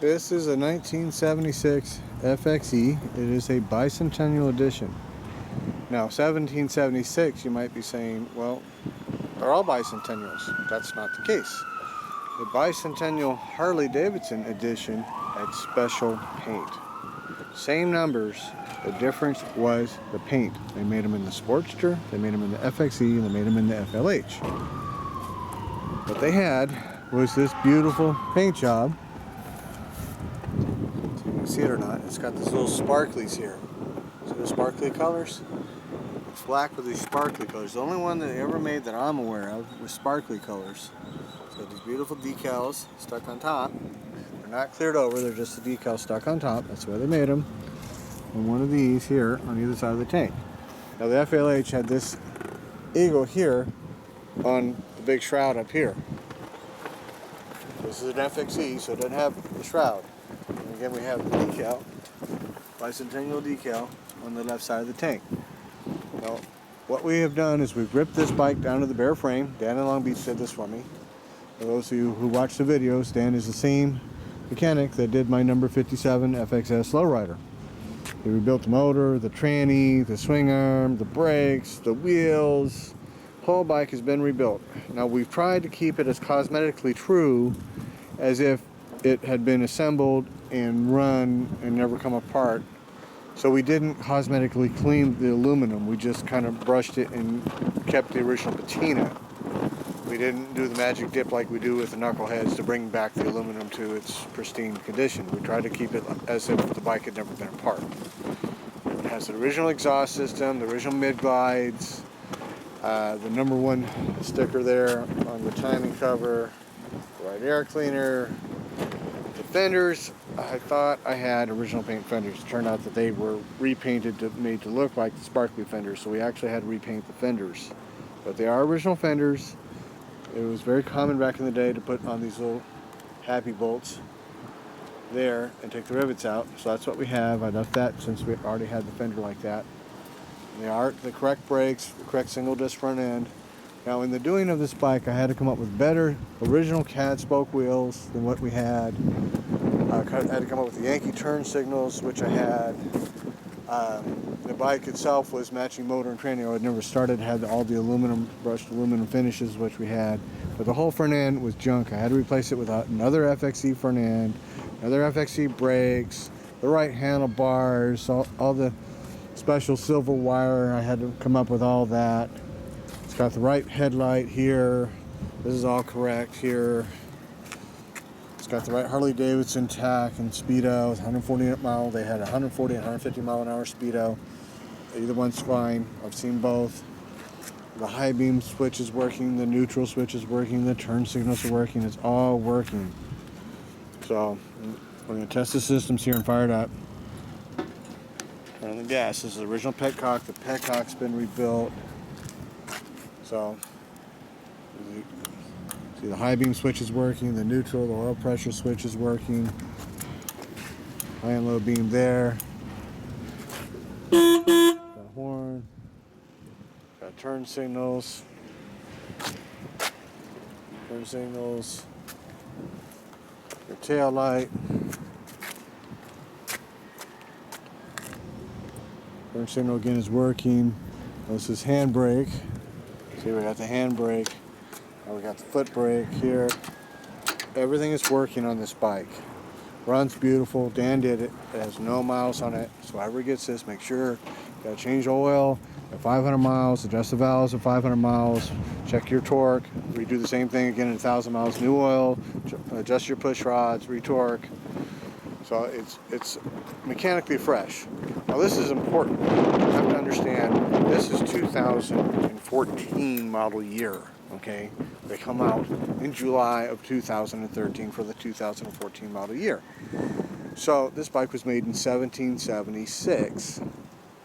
This is a 1976 FXE. It is a bicentennial edition. Now, 1776, you might be saying, well, they're all bicentennials. That's not the case. The bicentennial Harley Davidson edition had special paint. Same numbers, the difference was the paint. They made them in the Sportster, they made them in the FXE, and they made them in the FLH. What they had was this beautiful paint job. So you can see it or not, it's got these little sparklies here. See the sparkly colors? It's black with these sparkly colors. The only one that they ever made that I'm aware of was sparkly colors. It's got these beautiful decals stuck on top. They're not cleared over, they're just the decals stuck on top. That's why they made them. And one of these here on either side of the tank. Now the FLH had this eagle here on the big shroud up here. This is an FXE, so it doesn't have the shroud. And again, we have the decal, bicentennial decal, on the left side of the tank. Now, what we have done is we've ripped this bike down to the bare frame. Dan in Long Beach did this for me. For those of you who watch the videos, Dan is the same mechanic that did my number 57 FXS lowrider. He rebuilt the motor, the tranny, the swing arm, the brakes, the wheels. The whole bike has been rebuilt. Now, we've tried to keep it as cosmetically true as if it had been assembled and run and never come apart. So we didn't cosmetically clean the aluminum. We just kind of brushed it and kept the original patina. We didn't do the magic dip like we do with the knuckleheads to bring back the aluminum to its pristine condition. We tried to keep it as if the bike had never been apart. It has the original exhaust system, the original mid-glides, the number one sticker there on the timing cover, the right air cleaner. The fenders, I thought I had original paint fenders. It turned out that they were repainted, made to look like the sparkly fenders, so we actually had to repaint the fenders. But they are original fenders. It was very common back in the day to put on these little happy bolts there and take the rivets out. So that's what we have. I left that since we already had the fender like that. And they are the correct brakes, the correct single disc front end. Now, in the doing of this bike, I had to come up with better original CAD spoke wheels than what we had. I had to come up with the Yankee turn signals, which I had. The bike itself was matching motor and tranny. I had never started, had all the aluminum, brushed aluminum finishes, which we had. But the whole front end was junk. I had to replace it with another FXE front end, another FXE brakes, the right handlebars, all the special silver wire. I had to come up with all that. It's got the right headlight here. This is all correct here. It's got the right Harley Davidson tack and speedo. It's 140 mile. They had 140 and 150 mile an hour speedo. Either one's fine. I've seen both. The high beam switch is working. The neutral switch is working. The turn signals are working. It's all working. So we're going to test the systems here and fire it up. And the gas. This is the original petcock. The petcock's been rebuilt. So, see the high beam switch is working, the neutral, the oil pressure switch is working. High and low beam there. Got a horn. Got turn signals. Turn signals. Your tail light. Turn signal again is working. This is handbrake. See, we got the handbrake, and we got the foot brake here. Everything is working on this bike. Runs beautiful. Dan did it. It has no miles on it. So whoever gets this, make sure you got to change oil at 500 miles, adjust the valves at 500 miles, check your torque, redo the same thing again at 1,000 miles, new oil, adjust your push rods, retorque. So it's mechanically fresh. Now this is important. You have to understand, this is 2014 model year, okay? They come out in July of 2013 for the 2014 model year. So this bike was made in 1776,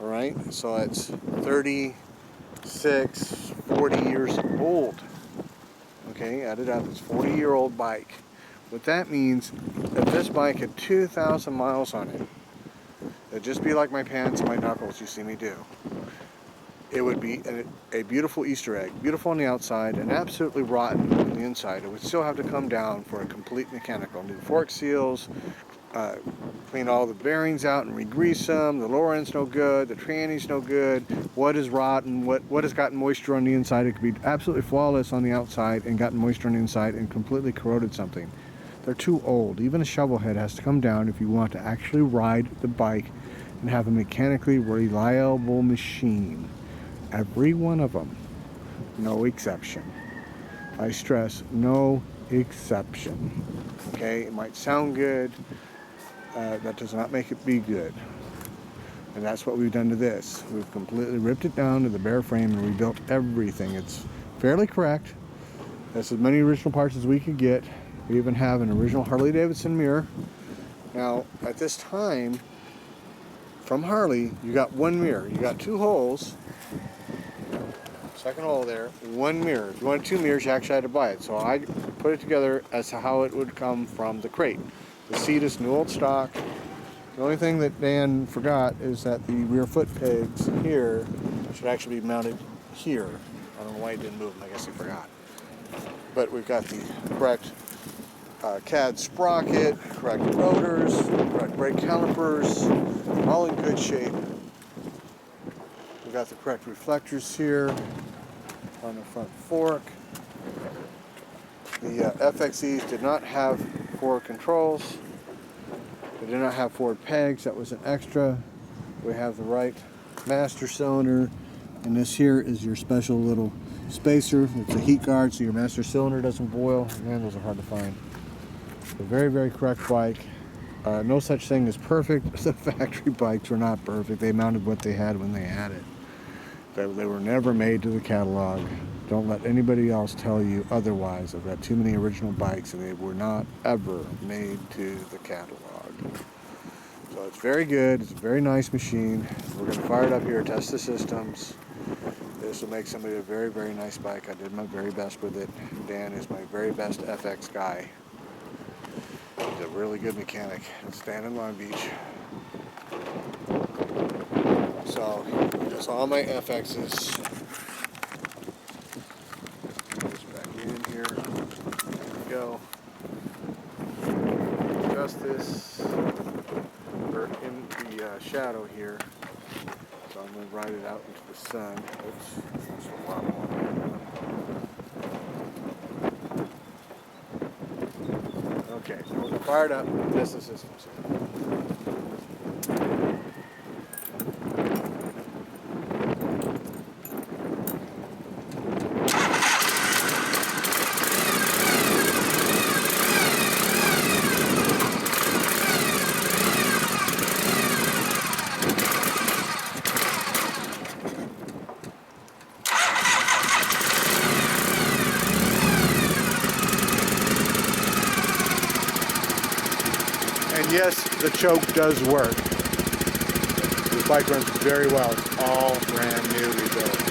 all right? So it's 36, 40 years old, okay? Add it up, it's a 40-year-old bike. What that means, if this bike had 2,000 miles on it, it'd just be like my pants and my knuckles you see me do. it would be a beautiful Easter egg. Beautiful on the outside and absolutely rotten on the inside. It would still have to come down for a complete mechanical. New fork seals, clean all the bearings out and re-grease them. The lower end's no good, the tranny's no good. What is rotten, what has gotten moisture on the inside? It could be absolutely flawless on the outside and gotten moisture on the inside and completely corroded something. They're too old. Even a shovel head has to come down if you want to actually ride the bike and have a mechanically reliable machine. Every one of them, no exception. I stress, no exception. Okay, it might sound good, that does not make it be good. And that's what we've done to this. We've completely ripped it down to the bare frame and rebuilt everything. It's fairly correct. That's as many original parts as we could get. We even have an original Harley Davidson mirror. Now, at this time, from Harley, you got one mirror. You got two holes. Second hole there, one mirror. If you wanted two mirrors, you actually had to buy it. So I put it together as to how it would come from the crate. The seat is new old stock. The only thing that Dan forgot is that the rear foot pegs here should actually be mounted here. I don't know why he didn't move them. I guess he forgot. But we've got the correct CAD sprocket, correct rotors, correct brake calipers, all in good shape. We've got the correct reflectors here on the front fork. The FXEs did not have forward controls. They did not have forward pegs. That was an extra. We have the right master cylinder, and this here is your special little spacer. It's a heat guard so your master cylinder doesn't boil. Man, those are hard to find. A very, very correct bike. No such thing as perfect. The factory bikes were not perfect. They mounted what they had when they had it. They were never made to the catalog. Don't let anybody else tell you otherwise. I've got too many original bikes and they were not ever made to the catalog. So it's very good. It's a very nice machine. We're going to fire it up here, test the systems. This will make somebody a very, very nice bike. I did my very best with it. Dan is my very best FX guy. He's a really good mechanic. It's Dan in Long Beach. So he does all my FXs. Just back in here. There we go. Adjust this. We're in the shadow here. So I'm going to ride it out into the sun. Oops, that's a lot more. Okay, so we're fired up. Test the systems. And yes, the choke does work. This bike runs very well. It's all brand new rebuilt.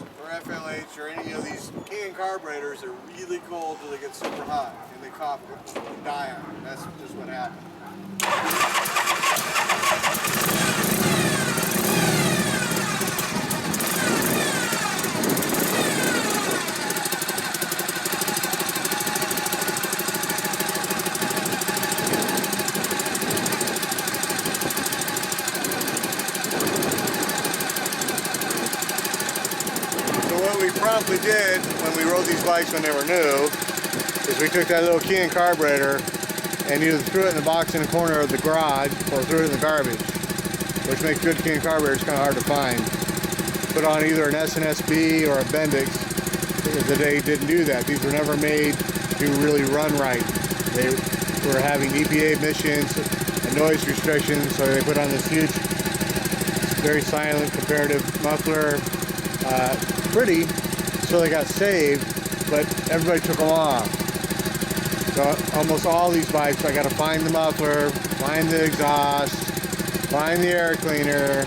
or FLH or any of these can carburetors are really cold till they get super hot and they die on it. That's just what happened. What we promptly did when we rode these bikes when they were new is we took that little can carburetor and either threw it in the box in the corner of the garage or threw it in the garbage, which makes good can carburetors kind of hard to find. Put on either an SNSB or a Bendix. They didn't do that. These were never made to really run right. They were having EPA emissions and noise restrictions, so they put on this huge, very silent comparative muffler. Pretty, so they got saved, but everybody took them off. So almost all these bikes, I got to find the muffler, find the exhaust, find the air cleaner.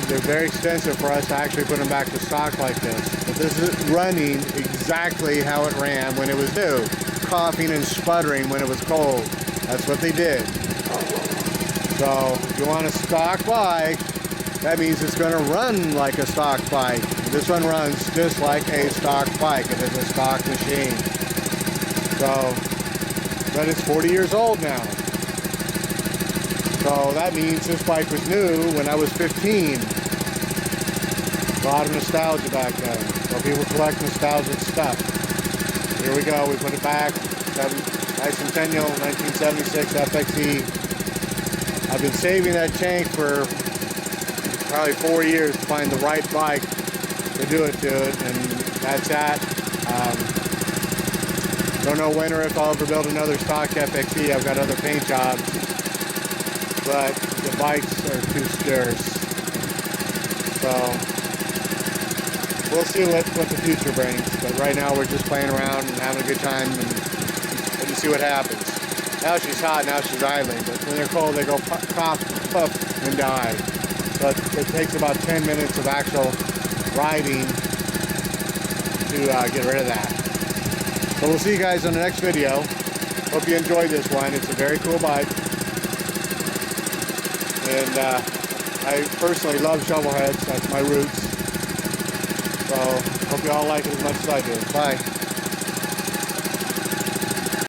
They're very expensive for us to actually put them back to stock like this. But this is running exactly how it ran when it was new, coughing and sputtering when it was cold. That's what they did. So if you want a stock bike, that means it's going to run like a stock bike. This one runs just like a stock bike. It is a stock machine. So, but it's 40 years old now. So that means this bike was new when I was 15. A lot of nostalgia back then. So people collect nostalgic stuff. Here we go. We put it back. Bicentennial 1976 FXE. I've been saving that tank for probably 4 years to find the right bike to do it to it, and that's that. Don't know when or if I'll ever build another stock FXE. I've got other paint jobs, but the bikes are too scarce. So we'll see what the future brings. But right now we're just playing around and having a good time and letting see what happens. Now she's hot, now she's idling, but when they're cold they go cough, puff, and die. But it takes about 10 minutes of actual riding to get rid of that. So we'll see you guys on the next video. Hope you enjoyed this one. It's a very cool bike. And I personally love shovel heads. That's my roots. So hope you all like it as much as I do. Bye.